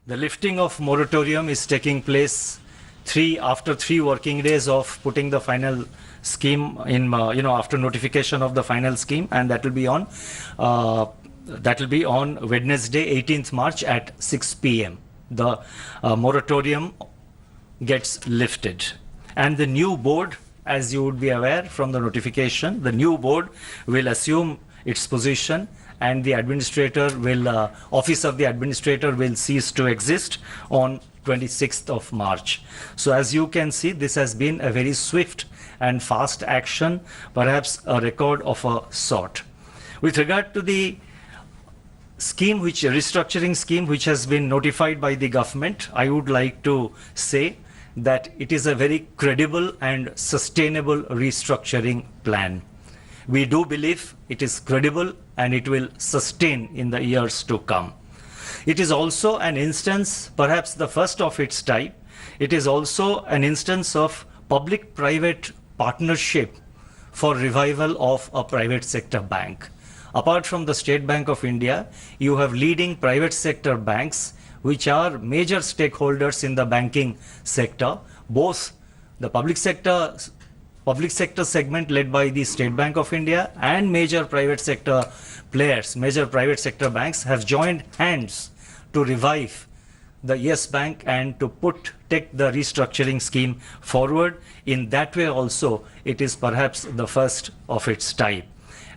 The lifting of moratorium is taking place after 3 working days of putting the final scheme in, after notification of the final scheme, and that will be on Wednesday, 18th March at 6 p.m. The moratorium gets lifted, and the new board, as you would be aware from the notification, the new board will assume its position, and the office of the administrator will cease to exist on 26th of March. So as you can see, this has been a very swift and fast action, perhaps a record of a sort. With regard to the restructuring scheme which has been notified by the government, I would like to say that it is a very credible and sustainable restructuring plan. We do believe it is credible and it will sustain in the years to come. It is also an instance, perhaps the first of its type, it is also an instance of public-private partnership for revival of a private sector bank. Apart from the State Bank of India, you have leading private sector banks which are major stakeholders in the banking sector, both the public sector segment led by the State Bank of India and major private sector players, major private sector banks have joined hands to revive the Yes Bank and to take the restructuring scheme forward. In that way also, it is perhaps the first of its type.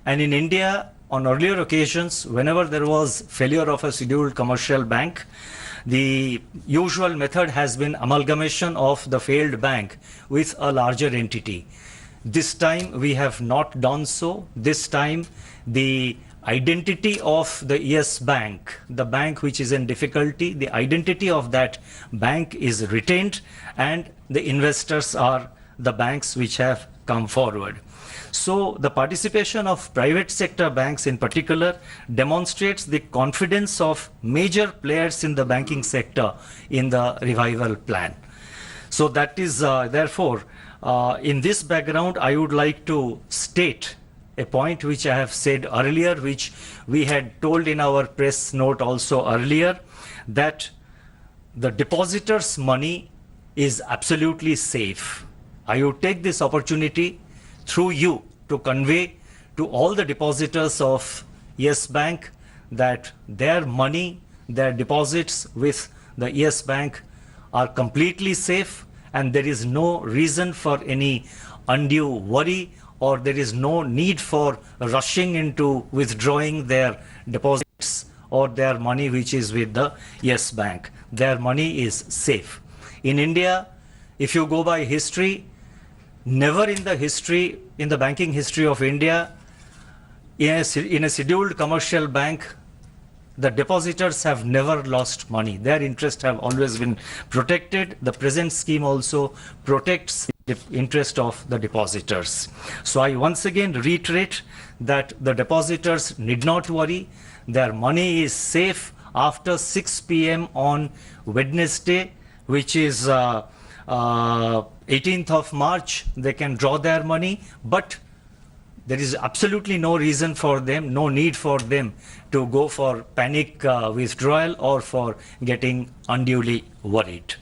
And in India, on earlier occasions, whenever there was failure of a scheduled commercial bank, the usual method has been amalgamation of the failed bank with a larger entity. This time we have not done so. This time the identity of the Yes Bank, the bank which is in difficulty, the identity of that bank is retained, and the investors are the banks which have come forward. So the participation of private sector banks in particular demonstrates the confidence of major players in the banking sector in the revival plan. So that is therefore, in this background, I would like to state a point which I have said earlier, which we had told in our press note also earlier, that the depositors' money is absolutely safe. I would take this opportunity through you to convey to all the depositors of Yes Bank that their money, their deposits with the Yes Bank are completely safe, and there is no reason for any undue worry, or there is no need for rushing into withdrawing their deposits or their money which is with the Yes Bank. Their money is safe. In India, if you go by history, never in the banking history of India, in a scheduled commercial bank, the depositors have never lost money. Their interests have always been protected. The present scheme also protects the interest of the depositors. So I once again reiterate that the depositors need not worry. Their money is safe after 6 p.m. on Wednesday, which is 18th of March. They can draw their money, but there is absolutely no reason for them, no need for them to go for panic withdrawal or for getting unduly worried.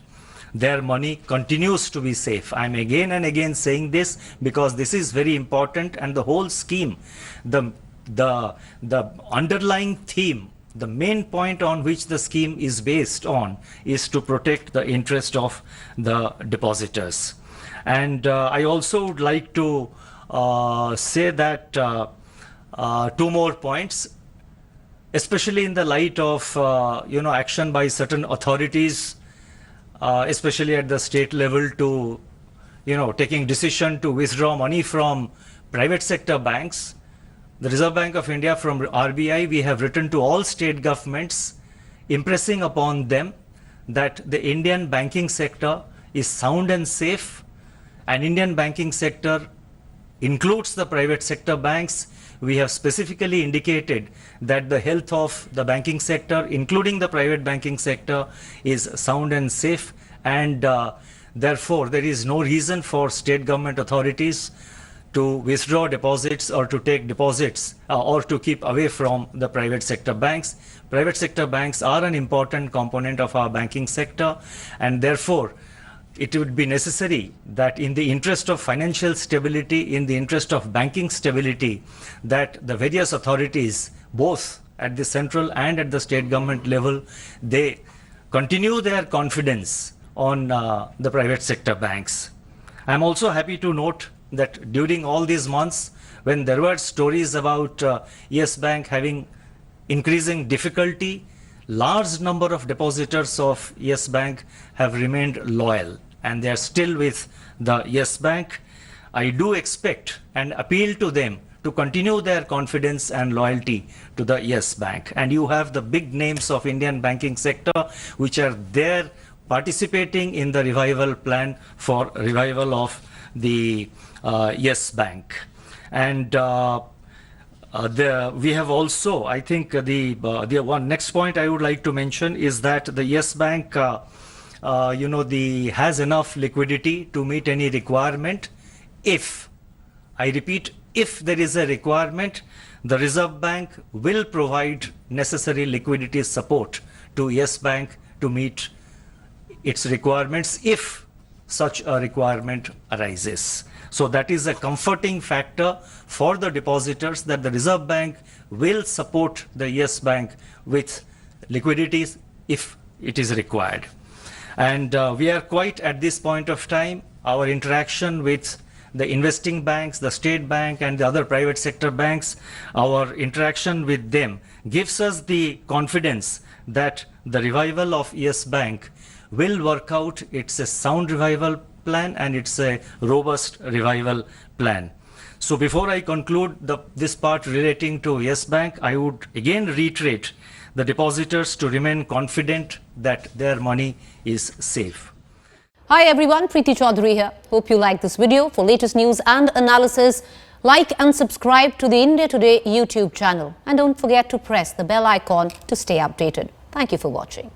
Their money continues to be safe. I'm again and again saying this because this is very important, and the whole scheme, the underlying theme, the main point on which the scheme is based on is to protect the interest of the depositors. And I also would like to say that 2 more points, especially in the light of action by certain authorities, especially at the state level, to taking decision to withdraw money from private sector banks. The Reserve Bank of India, from RBI, we have written to all state governments, impressing upon them that the Indian banking sector is sound and safe, and Indian banking sector includes the private sector banks. We have specifically indicated that the health of the banking sector, including the private banking sector, is sound and safe, and therefore there is no reason for state government authorities to withdraw deposits or to take deposits or to keep away from the private sector banks. Private sector banks are an important component of our banking sector, and therefore it would be necessary that in the interest of financial stability, in the interest of banking stability, that the various authorities, both at the central and at the state government level, they continue their confidence on the private sector banks. I'm also happy to note that during all these months, when there were stories about Yes Bank having increasing difficulty, large number of depositors of Yes Bank have remained loyal and they are still with the Yes Bank. I do expect and appeal to them to continue their confidence and loyalty to the Yes Bank. And you have the big names of Indian banking sector which are there participating in the revival plan for revival of the Yes Bank. And we have also, I think the one next point I would like to mention is that the Yes Bank has enough liquidity to meet any requirement. If, I repeat, if there is a requirement, the Reserve Bank will provide necessary liquidity support to Yes Bank to meet its requirements if such a requirement arises. So that is a comforting factor for the depositors that the Reserve Bank will support the Yes Bank with liquidities if it is required. And we are quite at this point of time, our interaction with the investing banks, the state bank and the other private sector banks, our interaction with them gives us the confidence that the revival of Yes Bank will work out. It's a sound revival plan and it's a robust revival plan. So before I conclude this part relating to Yes Bank, I would again reiterate the depositors to remain confident that their money is safe. Hi everyone, Preeti Chaudhary here. Hope you like this video. For latest news and analysis, like and subscribe to the India Today YouTube channel. And don't forget to press the bell icon to stay updated. Thank you for watching.